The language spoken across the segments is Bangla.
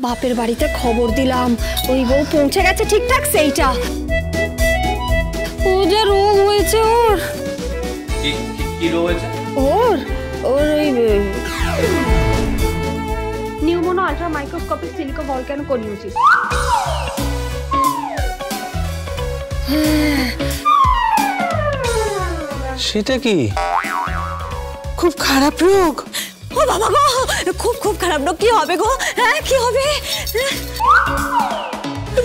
বাপের বাড়িতে খবর দিলাম, ওই বউ পৌঁছে গেছে ঠিকঠাক সেইটা। ও যা রোগ হয়েছে ওর। কি রোগ হয়েছে ওর? ওর ওই pneumonoultramicroscopicsilicovolcanoconiosis. সেটা কি? খুব খারাপ রোগ। ও বাবা গো, খুব খুব খারাপ রোগ। কি হবে গো? হ্যাঁ কি হবে?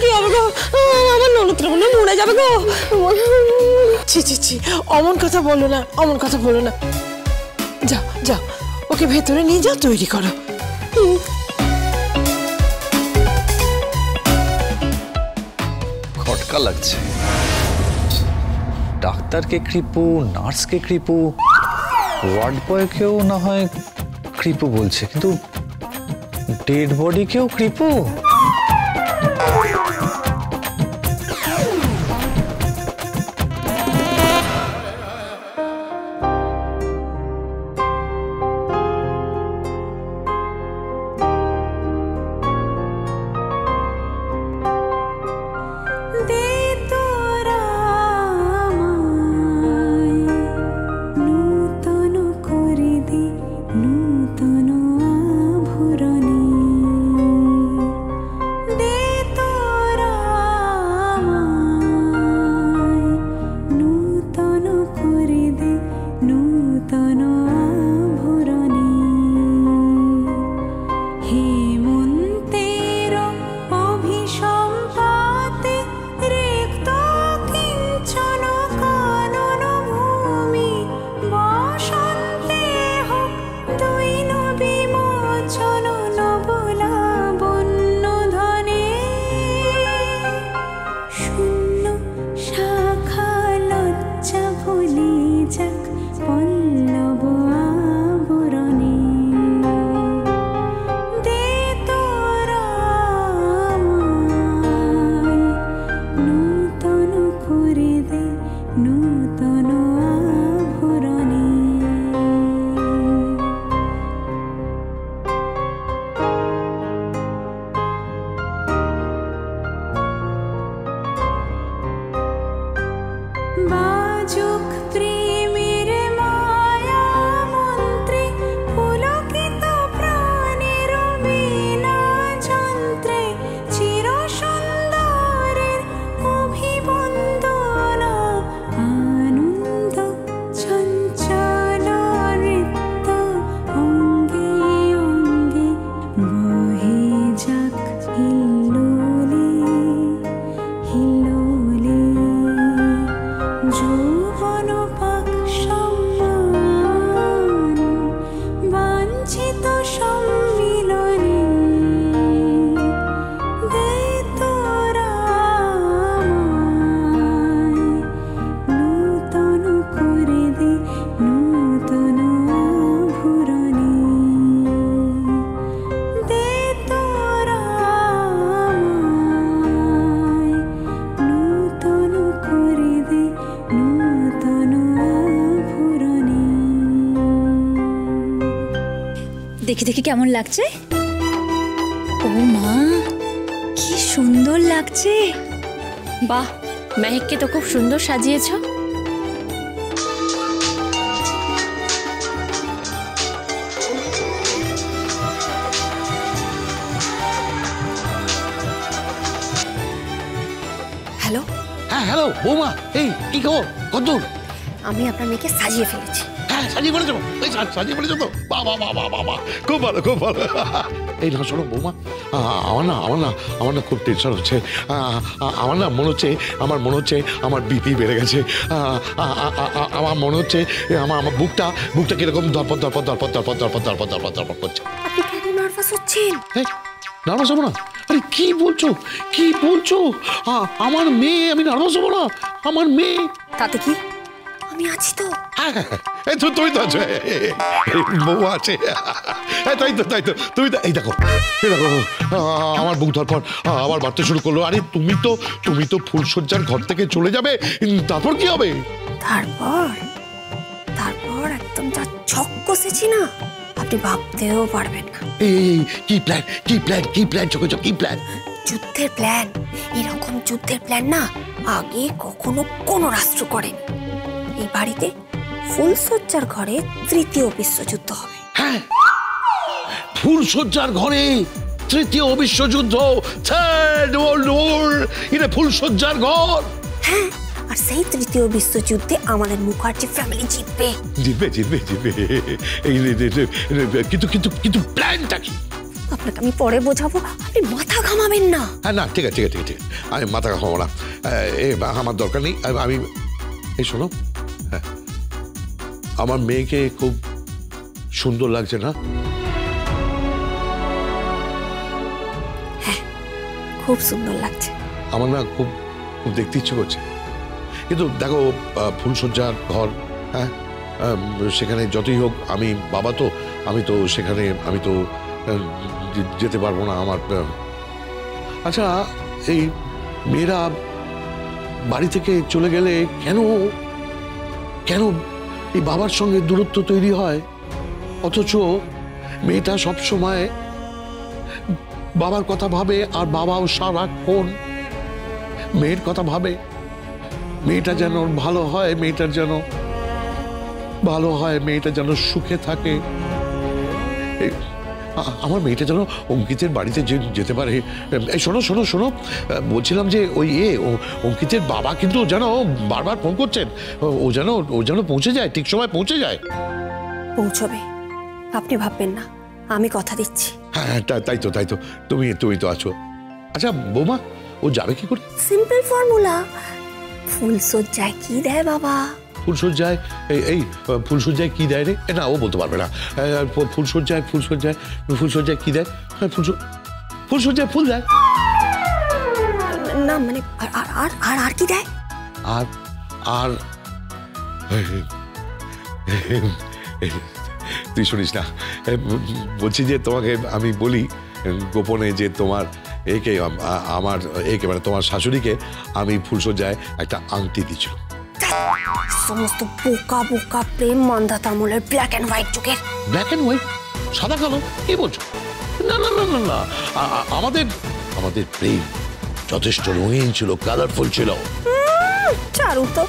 কি হবে গো? আমার ননদটা মনে মরে যাবে গো। ছি ছি ছি, অমন কথা বলো না, অমন কথা বলো না। যাও যাও, ওকে ভেতরে নিয়ে যাও, তৈরি করো। খটকা লাগছে। ডাক্তারকে কৃপু, নার্সকে কৃপু, ওয়ার্ড বয়কেও না হয় কৃপু বলছে, কিন্তু ডেড বডিকেও কৃপু? দেখি দেখি কেমন লাগছে? ও মা, কি সুন্দর লাগছে। বাহ, মেহেককে তো খুব সুন্দর সাজিয়েছ। হ্যালো। হ্যাঁ হ্যালো বৌমা, এই কি খবর? কতদূর? আমি আপনার মেয়েকে সাজিয়ে ফেলেছি। হ্যাঁ সাজিয়ে ফেলেছো? এই সাজিয়ে ফেলেছো তো? বাহ বাহ বাহ বাহ বাহ, খুব ভালো খুব ভালো। এই না শোনো বৌমা, আমার না খুব টেনশন হচ্ছে। আমার মনে হচ্ছে আমার বিপি বেড়ে গেছে। আমার মনে হচ্ছে আমার বুকটা কিরকম ধরপড় করছে। আপনি কেন নার্ভাস হচ্ছেন? নার্ভাস হবো না? আরে কি বলছো? আমার মেয়ে, আমি নার্ভাস হবো না? আমার মেয়ে। তাতে কি, আমি আছি তো। তুই তো আছো, বউ আছে। তাই তো তুমি তো এই দেখো আমার বুক ধরপড় আবার বাড়তে শুরু করলো। আরে তুমি তো ফুলসজ্জার ঘর থেকে চলে যাবে, তারপর কি হবে? তারপর একদম যা ছক কষেছি না, আপনি ভাবতেও পারবেন না। এই কি প্ল্যান, কি প্ল্যান, কি প্ল্যান, চোখে চোখ কি প্ল্যান? যুদ্ধের প্ল্যান। এরকম যুদ্ধের প্ল্যান না আগে কখনো কোনো রাষ্ট্র করেনি। এই বাড়িতে ফুলসজ্জার ঘরে তৃতীয় বিশ্বযুদ্ধ হবে। হ্যাঁ, ফুলসজ্জার ঘরে তৃতীয় বিশ্বযুদ্ধ, থার্ড ওয়ার্ল্ড ওয়ার, এটা ফুলসজ্জার ঘর। হ্যাঁ, আর সেই তৃতীয় বিশ্বযুদ্ধে আমাদের মুখার্জি ফ্যামিলি জিতবে। জিতবে জিতবে জিতবে। কিন্তু কিন্তু কিন্তু প্ল্যানটা কি? আপনাকে আমি পরে বোঝাবো, আপনি মাথা ঘামাবেন না। হ্যাঁ, না ঠিক আছে ঠিক আছে ঠিক আছে, আমি মাথা ঘামাবো না, আমার দরকার নেই। আমি এই শোনো, হ্যাঁ, আমার মেয়েকে খুব সুন্দর লাগছে না? হ্যাঁ, খুব সুন্দর লাগছে। আমার না খুব খুব দেখতে ইচ্ছে করছে। কিন্তু দেখো, ফুলসজ্জার ঘর, হ্যাঁ, সেখানে যতই হোক আমি বাবা, তো আমি তো সেখানে আমি তো যেতে পারবো না। আমার আচ্ছা, এই মেয়েরা বাড়ি থেকে চলে গেলে কেন কেন এই বাবার সঙ্গে দূরত্ব তৈরি হয়, অথচ মেয়েটা সব সময় বাবার কথা ভাবে আর বাবাও সারাক্ষণ মেয়ের কথা ভাবে। মেয়েটা যেন ভালো হয়, মেয়েটার যেন ভালো হয়, মেয়েটা যেন সুখে থাকে। আমার মেয়েটা যেন অঙ্কিতের বাড়িতে যেতে পারে। এই শোনো শোনো শোনো, বলছিলাম যে ওই অঙ্কিতের বাবা কিন্তু যেন বারবার ফোন করছেন, ও যেন পৌঁছে যায়, ঠিক সময় পৌঁছে যায়। পৌঁছবে, আপনি ভাববেন না, আমি কথা দিচ্ছি। হ্যাঁ, তাই তো তাই তো, তুমি তো আছো। আচ্ছা বৌমা, ও যাবে কি করে? সিম্পল ফর্মুলা, ফুলসজ্জায় কি দেয় বাবা? ফুলসজ্জায় এই ফুলসজ্জায় কি দেয় রে? না, ও বলতে পারবে না। ফুলসজ্জায় ফুলসজ্জায় ফুলসজ্জায় কি দেয়? হ্যাঁ, ফুলসজ্জায় ফুল দেয় না, মানে আর আর আর কি দেয়? আর আর তুই শুনিস না, বলছি যে তোমাকে আমি বলি গোপনে যে তোমার একে আমার একে মানে তোমার শাশুড়িকে আমি ফুলসজ্জায় একটা আংটি দিচ্ছিল। সমস্ত বোকা বোকা প্রেম মান্ধাতা আমলের ব্ল্যাক এন্ড হোয়াইট যুগের। ব্ল্যাক এন্ড হোয়াইট, সাদা কালো, কি বলছো? না না না না না, আমাদের প্রেম যথেষ্ট রঙিন ছিল, কালারফুল ছিল। চারু তো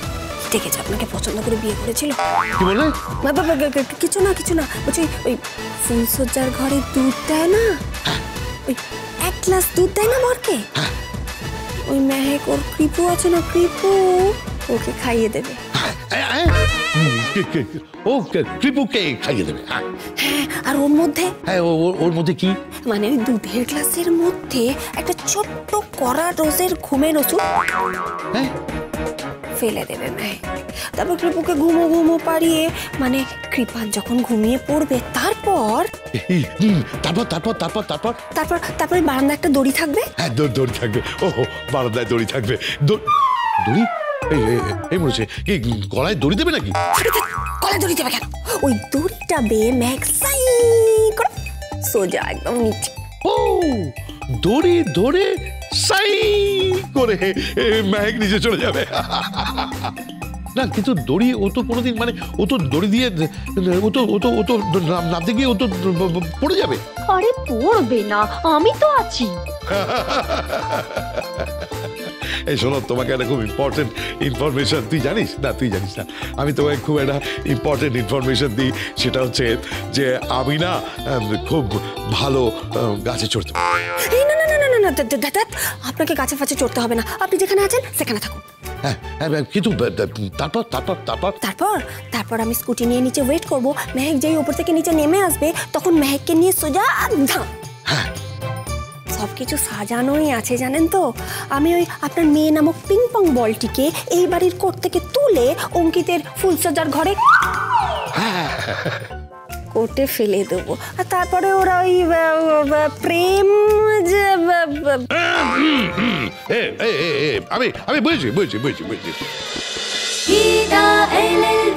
দেখেছে আপনাকে পছন্দ করে বিয়ে করেছিল। কি বলে? কিছু না কিছু না, বলছি ওই ফুলসজ্জার ঘরে দুধ দেয় না, ওই এক গ্লাস দুধ দেয় না বরকে, ওই মেহেক ওর কৃপু আছে না, কৃপু ওকে খাইয়ে দেবে। ও কৃপুকে খাইয়ে দেবে? হ্যাঁ, আর ওর মধ্যে, হ্যাঁ, ওর মধ্যে কি? মানে ওই দুধের গ্লাসের মধ্যে একটা ছোট্ট কড়া ডোজের ঘুমের ওষুধ ফেলে দেবে মেহেক। তারপর কৃপুকে ঘুমো পাড়িয়ে, মানে কৃপান যখন ঘুমিয়ে পড়বে তারপর তারপর তারপর তারপর তারপর তারপর তারপরে বারান্দায় একটা দড়ি থাকবে। হ্যাঁ, দড়ি থাকবে। ও, বারান্দায় দড়ি থাকবে। দড়ি? এই মনে হচ্ছে কি গলায় দড়ি দেবে নাকি? গলায় দড়ি দেবে কেন? ওই দড়িটা বেয়ে মেঘ সাই করে সোজা একদম নিচে। ও, দড়ি ধরে সাই করে মেঘ নিচে চলে যাবে। না, কিন্তু দড়ি ও তো কোনোদিন, মানে ও তো দড়ি দিয়ে ও তো নামতে গিয়ে ও তো পড়ে যাবে। আরে পড়বে না, আমি তো আছি। এই শোনো, তোমাকে একটা খুব ইম্পর্টেন্ট ইনফরমেশন, তুই জানিস না? আমি তোমাকে খুব একটা ইম্পর্টেন্ট ইনফরমেশন দিই। সেটা হচ্ছে যে আমি না খুব ভালো গাছে চড়তে পারি। না না না না না, আপনাকে গাছে ফাছে চড়তে হবে না, আপনি যেখানে আছেন সেখানে থাকুন। হ্যাঁ, কিন্তু তারপর তারপর তারপর তারপর তারপর আমি স্কুটি নিয়ে নিচে ওয়েট করব, মেহেক যেই উপর থেকে নিচে নেমে আসবে তখন মেহেককে নিয়ে সোজা ধাম। হ্যাঁ, সবকিছু সাজানোই আছে জানেন তো। আমি ওই আপনার মেয়ে নামক পিং পং বলটিকে এই বাড়ির কোট থেকে তুলে অঙ্কিতের ফুলসজ্জার ঘরে কোটে ফেলে দেবো, আর তারপরে ওরা ওই প্রেম যে আমি বুঝেছি। গীতা LLB